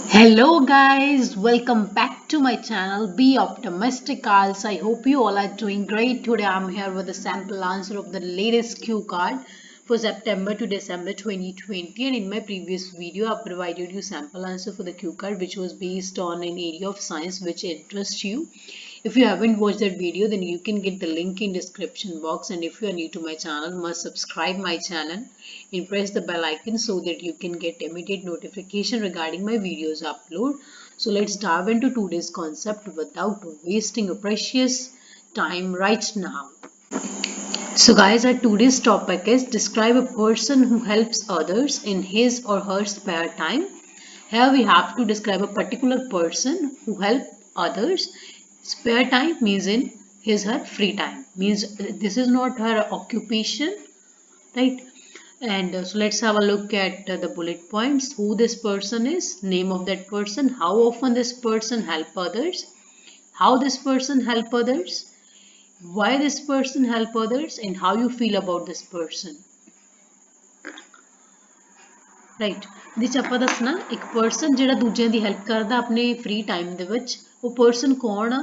Hello guys, welcome back to my channel Be Optimistic Girls. I hope you all are doing great. Today I'm here with a sample answer of the latest Q card for September to December 2020, and in my previous video I provided you sample answer for the Q card which was based on an area of science which interests you. If you haven't watched that video, then you can get the link in description box, and if you are new to my channel, must subscribe my channel and press the bell icon so that you can get immediate notification regarding my videos upload. So let's dive into today's concept without wasting your precious time right now. So guys, our today's topic is describe a person who helps others in his or her spare time. Here we have to describe a particular person who help others. Spare time means in his her free time. Means this is not her occupation, right? And so let's have a look at the bullet points. Who this person is, name of that person, how often this person help others, how this person help others, why this person help others, and how you feel about this person. Right ਇਹਦੇ 'ਚ ਆਪਾਂ ਦੱਸਣਾ ਇੱਕ person ਜਿਹੜਾ ਦੂਜਿਆਂ ਦੀ help ਕਰਦਾ ਆਪਣੇ free time ਦੇ ਵਿੱਚ ਉਹ ਪਰਸਨ ਕੌਣ ਆ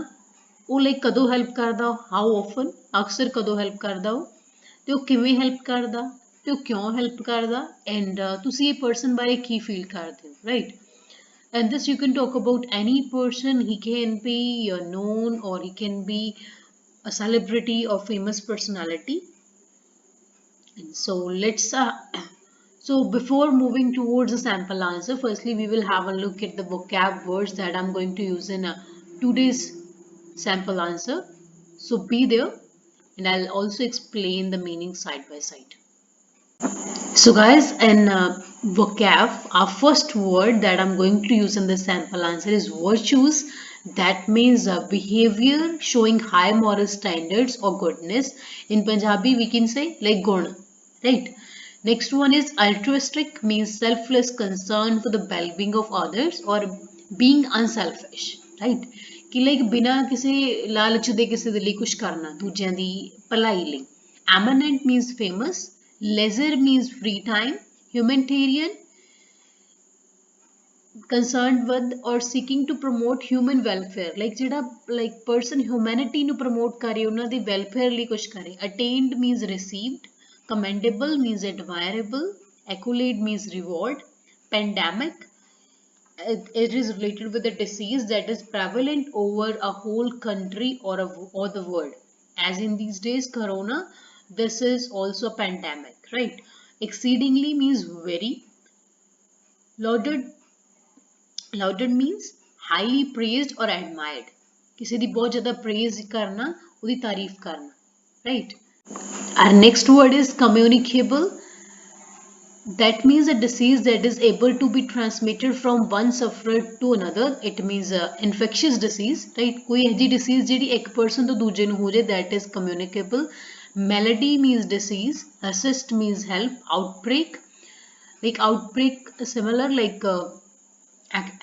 ਉਹ ਲਾਈਕ ਕਦੋਂ ਹੈਲਪ ਕਰਦਾ ਹਾਊ ਆਫਨ ਅਕਸਰ ਕਦੋਂ ਹੈਲਪ ਕਰਦਾ ਉਹ ਤੇ ਉਹ ਕਿਵੇਂ ਹੈਲਪ ਕਰਦਾ ਤੇ ਉਹ ਕਿਉਂ ਹੈਲਪ ਕਰਦਾ ਐਂਡ ਤੁਸੀਂ ਇਹ ਪਰਸਨ ਬਾਰੇ ਕੀ ਫੀਲ ਕਰਦੇ ਹੋ right and this you can talk about any person. He can be known or he can be a celebrity or famous personality. And so let's so before moving towards the sample answer, firstly we will have a look at the vocab words that I'm going to use in today's sample answer. So be there and I'll also explain the meaning side by side. So guys, in vocab, our first word that I'm going to use in the sample answer is virtues. That means behavior showing high moral standards or goodness. In Punjabi, we can say like gun, right? Next one is altruistic, means selfless concern for the well-being of others or being unselfish, right? कि like बिना किसी लालच दे किसी दे लिए कुछ करना दूजियां दी भलाई ਲਈ. Eminent means famous. Leisure means free time. Humanitarian, concerned with or seeking to promote human welfare. Like ਜਿਹੜਾ like person humanity ਨੂੰ promote ਕਰੇ ਉਹਨਾਂ ਦੀ welfare ਲਈ ਕੁਝ ਕਰੇ. Attained means received. Commendable means admirable. Accolade means reward. Pandemic, it is related with a disease that is prevalent over a whole country or the world. As in these days, corona, this is also a pandemic, right? Exceedingly means very. Lauded, lauded means highly praised or admired. किसी दी बहुत ज़्यादा praise करना, उदी तारीफ करना, right? Our next word is communicable. That means a disease that is able to be transmitted from one sufferer to another. It means infectious disease, right? कोई ऐसी disease ਜਿਹੜੀ एक person ਤੋਂ ਦੂਜੇ ਨੂੰ ਹੋ ਜਾਏ, that is communicable. Malady means disease. Assist means help. Outbreak, like outbreak similar like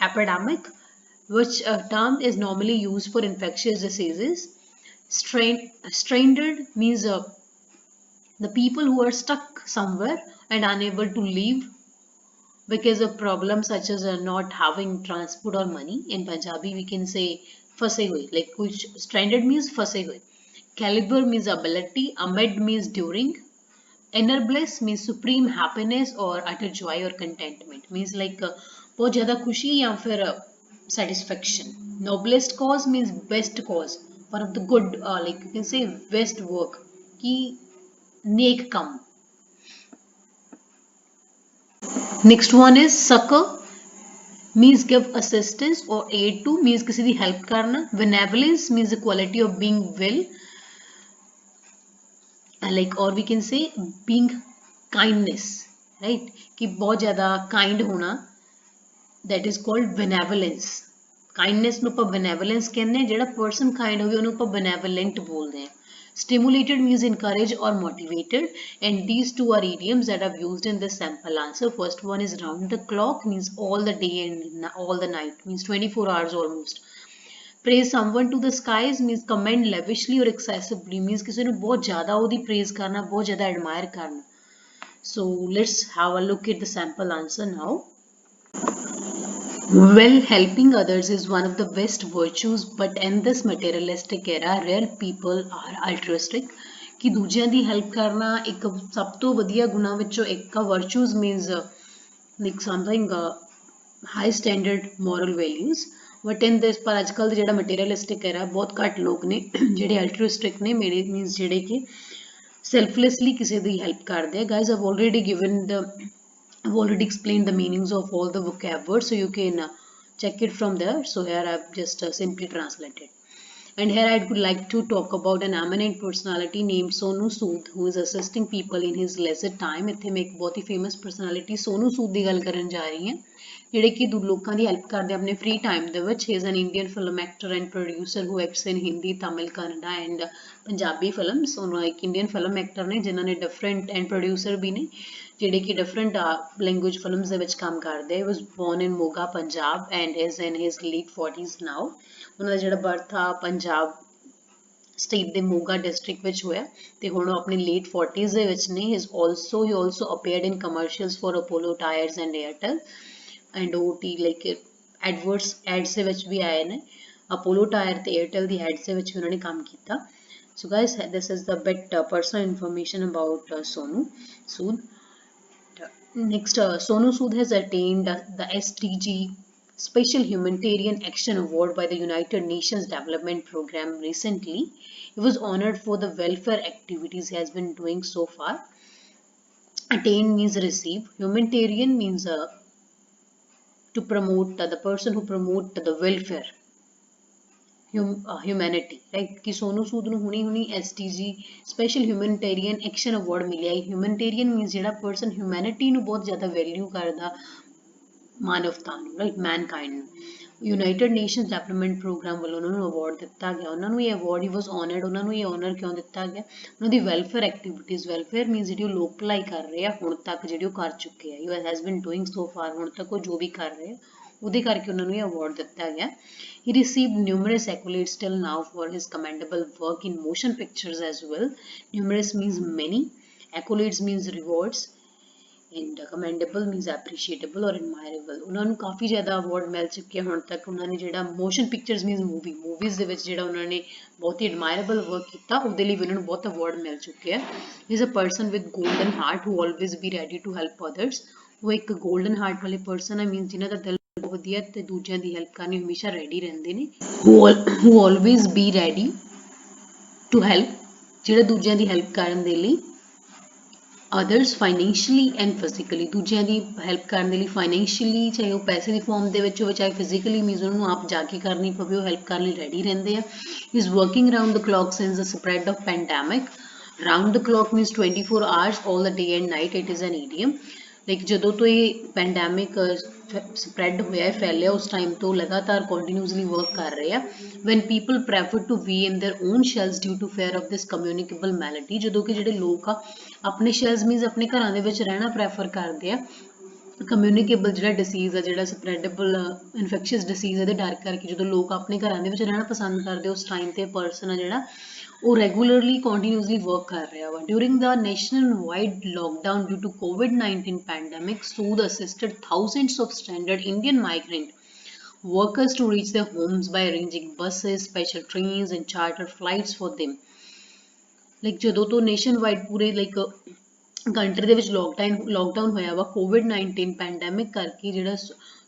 epidemic, which term is normally used for infectious diseases. Stranded means the people who are stuck somewhere and unable to leave because of problems such as not having transport or money. In Punjabi, we can say fase hue, like which stranded means fase hue. Caliber means ability. Amid means during. Inner bliss means supreme happiness or utter joy or contentment. Means like बहुत ज़्यादा खुशी या फिर satisfaction. Noblest cause means best cause. One of the good like you can say best work. कि नेक काम. Next one is succor, means give assistance or aid to, means किसी दी help करना. Benevolence means the quality of being well, like or we can say being kindness, right? कि बहुत ज़्यादा kind होना, that is called benevolence. Kindness ਨੂੰ ਆਪਾਂ benevolence ਕਹਿੰਦੇ हैं. ਜਿਹੜਾ person kind ਹੋਵੇ ਉਹਨੂੰ ਆਪਾਂ benevolent ਬੋਲਦੇ हैं. Stimulated means encouraged or motivated, and these two are idioms that I've used in this sample answer. First one is round the clock, means all the day and all the night, means 24 hours almost. Praise someone to the skies means commend lavishly or excessively, means किसी ने बहुत ज़्यादा ਉਹਦੀ praise करना, बहुत ज़्यादा admire करना. So let's have a look at the sample answer now. Well, helping others is one of the best virtues, but in this materialistic era, rare people are altruistic. ਕਿ ਦੂਜਿਆਂ ਦੀ ਹੈਲਪ ਕਰਨਾ ਇੱਕ ਸਭ ਤੋਂ ਵਧੀਆ ਗੁਣਾਂ ਵਿੱਚੋਂ ਇੱਕ ਆ virtues means like something high standard moral values. But in this ਪਰ ਅੱਜ ਕੱਲ੍ਹ ਦਾ ਜਿਹੜਾ materialistic era ਬਹੁਤ ਘੱਟ ਲੋਕ ਨੇ ਜਿਹੜੇ altruistic ਨੇ ਮੇਰੇ means ਜਿਹੜੇ ਕਿ selflessly ਕਿਸੇ ਦੀ help ਕਰਦੇ ਆ. Guys, I've already explained the meanings of all the vocab words, so you can check it from there. So here I've just simply translated. And here I would like to talk about an eminent personality named Sonu Sood, who is assisting people in his leisure time. ਇੱਥੇ ਮੈਂ ਇੱਕ ਬਹੁਤ ਹੀ famous personality Sonu Sood ਦੀ ਗੱਲ ਕਰਨ ਜਾ ਰਹੀ ਹਾਂ, ਜਿਹੜੇ ਕਿ ਲੋਕਾਂ ਦੀ ਹੈਲਪ ਕਰਦੇ ਆਪਣੇ free time ਦੇ ਵਿੱਚ. He is an Indian film actor and producer who acts in Hindi, Tamil, Kannada and Punjabi films. ਉਹਨਾਂ ਇੱਕ Indian film actor ਨੇ ਜਿਨ੍ਹਾਂ ਨੇ different and producer ਵੀ ਨੇ ਜਿਹੜੇ ਕਿ different language films ਦੇ ਵਿੱਚ ਕੰਮ ਕਰਦੇ. He was born in Moga, Punjab and is in his late 40s now. ਉਹਨਾਂ ਦਾ ਜਿਹੜਾ birth ਆ ਪੰਜਾਬ ਸਟੇਟ ਦੇ ਮੋਗਾ ਡਿਸਟ੍ਰਿਕਟ ਵਿੱਚ ਹੋਇਆ ਤੇ ਹੁਣ ਉਹ ਆਪਣੇ ਲੇਟ 40s ਦੇ ਵਿੱਚ ਨੇ. he also appeared in commercials for Apollo Tyres and Airtel and OT like ads ਦੇ ਵਿੱਚ ਵੀ ਆਏ ਨੇ. Apollo Tyre ਤੇ Airtel ਦੀ ads ਦੇ ਵਿੱਚ ਵੀ ਉਹਨਾਂ ਨੇ ਕੰਮ ਕੀਤਾ. So guys, this is the bit personal information about Sonu Sood. Next, Sonu Sood has attained the SDG Special Humanitarian Action Award by the United Nations Development Program recently. He was honored for the welfare activities he has been doing so far. Attain means receive. Humanitarian means to promote the person who promote the welfare. Humanity, right? कि सोनू सूद ਨੂੰ ਹੁਣੀ SDG Special Humanitarian Action Award ਮਿਲਿਆ ਹੈ. Humanitarian means ਜਿਹੜਾ person humanity ਨੂੰ ਬਹੁਤ ਜ਼ਿਆਦਾ value ਕਰਦਾ, ਮਾਨਵਤਾ ਨੂੰ, ਰਾਈਟ, ਮੈਨਕਾਈਂਡ ਨੂੰ. ਯੂਨਾਈਟਿਡ ਨੇਸ਼ਨਸ ਡਿਵੈਲਪਮੈਂਟ ਪ੍ਰੋਗਰਾਮ ਵੱਲੋਂ ਉਹਨਾਂ ਨੂੰ ਅਵਾਰਡ ਦਿੱਤਾ ਗਿਆ. ਉਹਨਾਂ ਨੂੰ ਇਹ ਅਵਾਰਡ, ਹੀ ਵਾਸ ਆਨਰਡ, ਉਹਨਾਂ ਨੂੰ ਇਹ ਆਨਰ ਕਿਉਂ ਦਿੱਤਾ ਗਿਆ? ਉਹਨਾਂ ਦੀ ਵੈਲਫੇਅਰ ਐਕਟੀਵਿਟੀਜ਼, ਵੈਲਫੇਅਰ ਮੀਨਸ ਜਿਹੜੀ ਉਹ ਲੋਕ ਭਲਾਈ ਕਰ ਰਹੇ ਆ ਹੁਣ ਤੱਕ, ਜਿਹੜੀ ਉਹ ਕਰ ਚੁੱਕੇ ਆ, you has been doing so far, ਹੁਣ ਤੱਕ ਉਹ ਜੋ ਵੀ ਕਰ ਰਹੇ ਆ ਉਹਦੇ ਕਰਕੇ ਉਹਨਾਂ ਨੂੰ ਇਹ ਅਵਾਰਡ ਦਿੱਤਾ ਗਿਆ. He received numerous accolades till now for his commendable work in motion pictures as well. Numerous means many, accolades means rewards, and commendable means appreciable or admirable. ਉਹਨਾਂ ਨੂੰ ਕਾਫੀ ਜ਼ਿਆਦਾ ਅਵਾਰਡ ਮਿਲ ਚੁੱਕੇ ਹੁਣ ਤੱਕ. ਉਹਨਾਂ ਨੇ ਜਿਹੜਾ motion pictures means movies ਦੇ ਵਿੱਚ ਜਿਹੜਾ ਉਹਨਾਂ ਨੇ ਬਹੁਤ ਹੀ admirable work ਕੀਤਾ, ਉਹਦੇ ਲਈ ਵੀ ਉਹਨਾਂ ਨੂੰ ਬਹੁਤ ਅਵਾਰਡ ਮਿਲ ਚੁੱਕੇ ਆ. He is a person with golden heart who always be ready to help others. ਉਹ ਇੱਕ golden heart ਵਾਲੇ person ਹੈ, means ਜਿਨ੍ਹਾਂ ਦਾ ਦਿਲ ਬਹੁਤ ਵਧੀਆ ਤੇ ਦੂਜਿਆਂ ਦੀ ਹੈਲਪ ਕਰਨ ਨੂੰ ਹਮੇਸ਼ਾ ਰੈਡੀ ਰਹਿੰਦੇ ਨੇ. who always be ready to help, ਜਿਹੜੇ ਦੂਜਿਆਂ ਦੀ ਹੈਲਪ ਕਰਨ ਦੇ ਲਈ. others financially and physically, ਦੂਜਿਆਂ ਦੀ ਹੈਲਪ ਕਰਨ ਦੇ ਲਈ financially, ਚਾਹੇ ਉਹ ਪੈਸੇ ਦੀ ਫਾਰਮ ਦੇ ਵਿੱਚ ਹੋਵੇ, ਚਾਹੇ physically means ਉਹਨਾਂ ਨੂੰ ਆਪ ਜਾ ਕੇ ਕਰਨੀ ਪਵੇ, ਉਹ ਹੈਲਪ ਕਰਨ ਲਈ ਰੈਡੀ ਰਹਿੰਦੇ ਆ. is working around the clock since the spread of pandemic. round the clock means 24 hours all the day and night. it is an idiom. Like ਜਦੋਂ ਤੋਂ ਇਹ ਪੈਂਡੈਮਿਕ ਸਪਰੈਡ ਹੋਇਆ ਹੈ, ਫੈਲਿਆ, ਉਸ ਟਾਈਮ ਤੋਂ ਲਗਾਤਾਰ ਕੰਟੀਨਿਊਸਲੀ ਵਰਕ ਕਰ ਰਹੇ ਆ. When people prefer to be in their own shells due to fear of this communicable malady. ਜਦੋਂ ਕਿ ਜਿਹੜੇ ਲੋਕ ਆ ਆਪਣੇ ਸ਼ੈਲਸ ਮੀਨਸ ਆਪਣੇ ਘਰਾਂ ਦੇ ਵਿੱਚ ਰਹਿਣਾ ਪ੍ਰੈਫਰ ਕਰਦੇ ਆ. ਕਮਿਊਨੀਕੇਬਲ ਜਿਹੜਾ ਡਿਸੀਜ਼ ਆ, ਜਿਹੜਾ ਸਪਰੈਡੇਬਲ ਇਨਫੈਕਸ਼ੀਅਸ ਡਿਸੀਜ਼, ਇਹਦੇ ਡਰ ਕਰਕੇ ਜਦੋਂ ਲੋਕ ਆਪਣੇ ਘਰਾਂ ਦੇ ਵਿੱਚ ਰਹਿਣਾ ਪਸੰਦ ਕਰਦੇ, ਉਸ ਟਾਈਮ ਤੇ ਪਰਸਨ ਆ ਜਿਹੜਾ ਉਹ ਰੈਗੂਲਰਲੀ ਕੰਟੀਨਿਊਸਲੀ ਵਰਕ ਕਰ ਰਿਹਾ ਵਾ. During the national wide lockdown due to COVID-19 pandemic, Sood assisted thousands of stranded Indian migrant workers to reach their homes by arranging buses, special trains and charter flights for them. Like ਜਦੋਂ ਤੋਂ nation wide ਪੂਰੇ like country ਦੇ ਵਿੱਚ lockdown ਹੋਇਆ ਵਾ COVID-19 pandemic ਕਰਕੇ, ਜਿਹੜਾ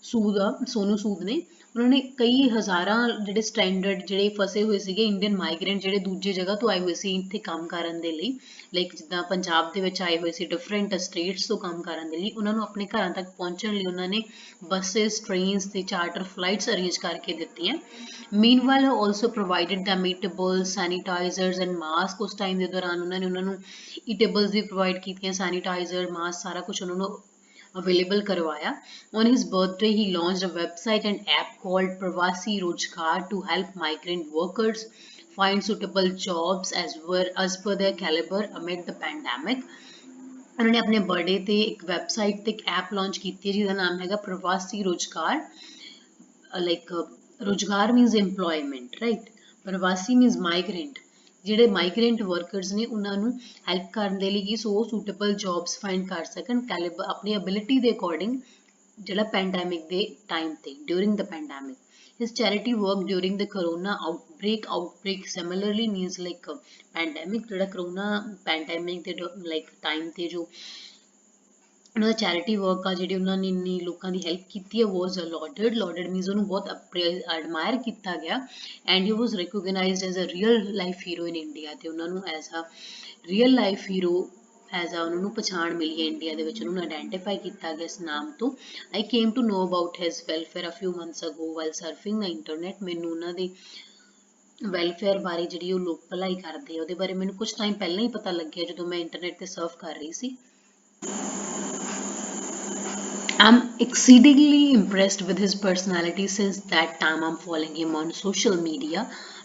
ਸੋਨੂ ਸੂਦ ਨੇ, ਉਹਨਾਂ ਨੇ ਕਈ ਹਜ਼ਾਰਾਂ ਜਿਹੜੇ ਸਟੈਂਡਰਡ, ਜਿਹੜੇ ਫਸੇ ਹੋਏ ਸੀਗੇ ਇੰਡੀਅਨ ਮਾਈਗ੍ਰੈਂਟ, ਜਿਹੜੇ ਦੂਜੇ ਜਗ੍ਹਾ ਤੋਂ ਆਏ ਹੋਏ ਸੀ ਇੱਥੇ ਕੰਮ ਕਰਨ ਦੇ ਲਈ, ਲਾਈਕ ਜਿੱਦਾਂ ਪੰਜਾਬ ਦੇ ਵਿੱਚ ਆਏ ਹੋਏ ਸੀ ਡਿਫਰੈਂਟ ਸਟੇਟਸ ਤੋਂ ਕੰਮ ਕਰਨ ਦੇ ਲਈ, ਉਹਨਾਂ ਨੂੰ ਆਪਣੇ ਘਰਾਂ ਤੱਕ ਪਹੁੰਚਣ ਲਈ ਉਹਨਾਂ ਨੇ ਬੱਸਿਸ, ਟ੍ਰੇਨਸ ਤੇ ਚਾਰਟਰ ਫਲਾਈਟਸ ਅਰੇਂਜ ਕਰਕੇ ਦਿੱਤੀਆਂ. Meanwhile also provided them eatables, sanitizers and mask. ਉਸ ਟਾਈਮ ਦੇ ਦੌਰਾਨ ਉਹਨਾਂ ਨੂੰ ਈਟੇਬਲਸ ਵੀ ਪ੍ਰੋਵਾਈਡ ਕੀਤੀਆਂ, ਸੈਨੀਟਾਈਜ਼ਰ, ਮਾਸਕ, ਸਾਰਾ ਕੁਝ ਉਹਨਾਂ ਨੂੰ available ਕਰਵਾਇਆ. On his birthday, he launched a website and app called Pravasi Rozgar to help migrant workers find suitable jobs as per their caliber amid the pandemic. ਉਹਨਾਂ ਨੇ ਆਪਣੇ ਬਰਥਡੇ ਤੇ ਇੱਕ ਵੈਬਸਾਈਟ ਤੇ ਇੱਕ ਐਪ ਲਾਂਚ ਕੀਤੀ ਹੈ ਜਿਹਦਾ ਨਾਮ ਹੈਗਾ ਪ੍ਰਵਾਸੀ ਰੋਜ਼ਗਾਰ. ਲਾਈਕ ਰੋਜ਼ਗਾਰ ਮੀਨਸ employment, ਰਾਈਟ? ਪ੍ਰਵਾਸੀ ਮੀਨਸ migrant. ਜਿਹੜੇ ਮਾਈਗ੍ਰੈਂਟ ਵਰਕਰਸ ਨੇ ਉਹਨਾਂ ਨੂੰ ਹੈਲਪ ਕਰਨ ਦੇ ਲਈ ਕਿ ਸੋ ਸੂਟੇਬਲ ਜੌਬਸ ਫਾਈਂਡ ਕਰ ਸਕਣ, ਕੈਲੀਬਰ ਆਪਣੀ ਐਬਿਲਿਟੀ ਦੇ ਅਕੋਰਡਿੰਗ ਜਿਹੜਾ ਪੈਂਡੈਮਿਕ ਦੇ ਟਾਈਮ ਤੇ during the pandemic. His charity work during the corona outbreak similarly means like pandemic ਜਿਹੜਾ corona pandemic ਦੇ like time ਤੇ ਜੋ ਉਹਨਾਂ ਦਾ ਚੈਰਿਟੀ ਵਰਕ ਆ ਜਿਹੜੀ ਉਹਨਾਂ ਨੇ ਇੰਨੀ ਲੋਕਾਂ ਦੀ ਹੈਲਪ ਕੀਤੀ ਹੈ ਵਾਸ ਲਾਡਡ ਮੀਨਸ ਉਹਨੂੰ ਬਹੁਤ ਐਡਮਾਇਰ ਕੀਤਾ ਗਿਆ and he was recognised as a real life hero in India ਤੇ ਉਹਨਾਂ ਨੂੰ as a real life hero as ਆ ਉਹਨਾਂ ਨੂੰ ਪਛਾਣ ਮਿਲੀ ਹੈ ਇੰਡੀਆ ਦੇ ਵਿੱਚ ਉਹਨੂੰ ਆਇਡੈਂਟੀਫਾਈ ਕੀਤਾ ਗਿਆ ਇਸ ਨਾਮ ਤੋਂ I came to know about his welfare a few months ago while surfing the internet ਮੈਨੂੰ ਉਹਨਾਂ ਦੇ ਵੈਲਫੇਅਰ ਬਾਰੇ ਜਿਹੜੀ ਉਹ ਲੋਕ ਭਲਾਈ ਕਰਦੇ ਆ ਉਹਦੇ ਬਾਰੇ ਮੈਨੂੰ ਕੁਝ ਟਾਈਮ ਪਹਿਲਾਂ ਹੀ ਪਤਾ ਲੱਗਿਆ ਜਦੋਂ ਮੈਂ ਇੰਟਰਨੈਟ ਤੇ ਸਰਫ ਕਰ ਰਹੀ ਸੀ I'm exceedingly impressed with his personality since that time I'm following him on social media.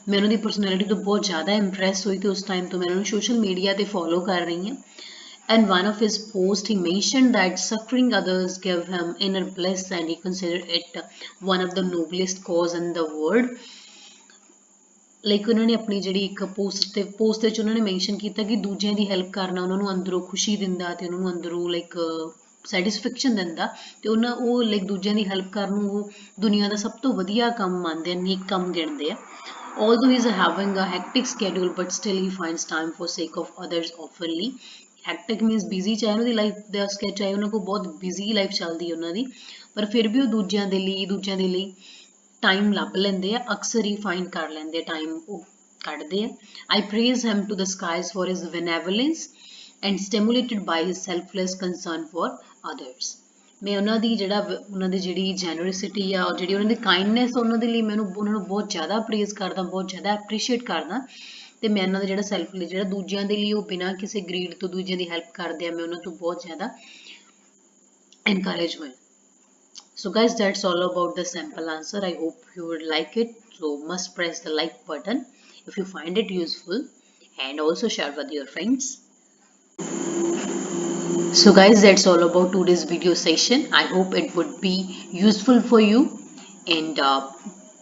मैं उनकी personality तो बहुत ज़्यादा impress हुई थी उस time तो मैं उन्हें social media पे follow कर रही हूँ. And one of his posts he mentioned that suffering others gave him inner bliss and he considered it one of the noblest cause in the world. Like ਉਹਨਾਂ ਨੇ ਆਪਣੀ ਜਿਹੜੀ ਇੱਕ ਪੋਸਟ ਦੇ ਵਿੱਚ ਉਹਨਾਂ ਨੇ ਮੈਂਸ਼ਨ ਕੀਤਾ ਕਿ ਦੂਜਿਆਂ ਦੀ ਹੈਲਪ ਕਰਨਾ ਉਹਨਾਂ ਨੂੰ ਅੰਦਰੋਂ ਖੁਸ਼ੀ ਦਿੰਦਾ ਤੇ ਉਹਨਾਂ ਨੂੰ ਅੰਦਰੋਂ ਲਾਈਕ ਸੈਟੀਸਫੈਕਸ਼ਨ ਦਿੰਦਾ ਤੇ ਉਹਨਾਂ ਉਹ ਲਾਈਕ ਦੂਜਿਆਂ ਦੀ ਹੈਲਪ ਕਰਨ ਨੂੰ ਉਹ ਦੁਨੀਆ ਦਾ ਸਭ ਤੋਂ ਵਧੀਆ ਕੰਮ ਮੰਨਦੇ ਆ ਨੇਕ ਕੰਮ ਗਿਣਦੇ ਆ although he is having a hectic schedule but still he finds time for sake of others oftenly hectic means busy ਚਾਹੇ ਉਹਨਾਂ ਦੀ ਲਾਈਫ ਦਾ ਸਕੈਚ ਚਾਹੇ ਉਹਨਾਂ ਕੋਲ ਬਹੁਤ ਬਿਜ਼ੀ ਲਾਈਫ ਚੱਲਦੀ ਉਹਨਾਂ ਦੀ ਪਰ ਫਿਰ ਵੀ ਉਹ ਦੂਜਿਆਂ ਦੇ ਲਈ ਟਾਈਮ ਲੱਭ ਲੈਂਦੇ ਆ ਅਕਸਰ ਹੀ ਫਾਈਂਡ ਕਰ ਲੈਂਦੇ ਟਾਈਮ ਉਹ ਕੱਢਦੇ ਆ I praise him to the skies for his benevolence and stimulated by his selfless concern for others ਮੈਂ ਉਹਨਾਂ ਦੀ ਜਿਹੜੀ ਜੈਨਰਸਿਟੀ ਆ ਜਿਹੜੀ ਉਹਨਾਂ ਦੀ ਕਾਈਂਡਨੈਸ ਉਹਨਾਂ ਦੇ ਲਈ ਮੈਨੂੰ ਉਹਨਾਂ ਨੂੰ ਬਹੁਤ ਜ਼ਿਆਦਾ ਪ੍ਰੇਜ਼ ਕਰਦਾ ਬਹੁਤ ਜ਼ਿਆਦਾ ਐਪਰੀਸ਼ੀਏਟ ਕਰਦਾ ਤੇ ਮੈਂ ਉਹਨਾਂ ਦਾ ਜਿਹੜਾ ਸੈਲਫਲੀ ਜਿਹੜਾ ਦੂਜਿਆਂ ਦੇ ਲਈ ਉਹ ਬਿਨਾਂ ਕਿਸੇ ਗਰੀਡ ਤੋਂ ਦੂਜਿਆਂ ਦੀ ਹੈਲਪ ਕਰਦੇ ਆ ਮੈਂ ਉਹਨਾਂ ਤੋਂ ਬਹੁਤ ਜ਼ਿਆਦਾ encourage ਹੋਈ So guys, that's all about the sample answer. I hope you would like it. So must press the like button if you find it useful and also share with your friends. So guys, that's all about today's video session. I hope it would be useful for you and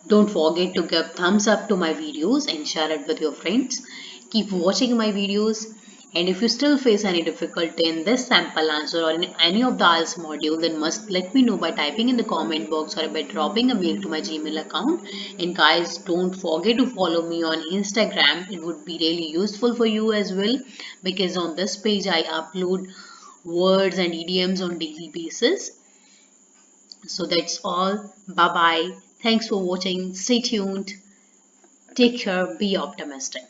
don't forget to give thumbs up to my videos and share it with your friends. Keep watching my videos. And if you still face any difficulty in this sample answer or in any of the IELTS module, then must let me know by typing in the comment box or by dropping a mail to my Gmail account. And guys, don't forget to follow me on Instagram. It would be really useful for you as well because on this page I upload words and idioms on daily basis. So that's all. Bye bye. Thanks for watching. Stay tuned. Take care. Be optimistic.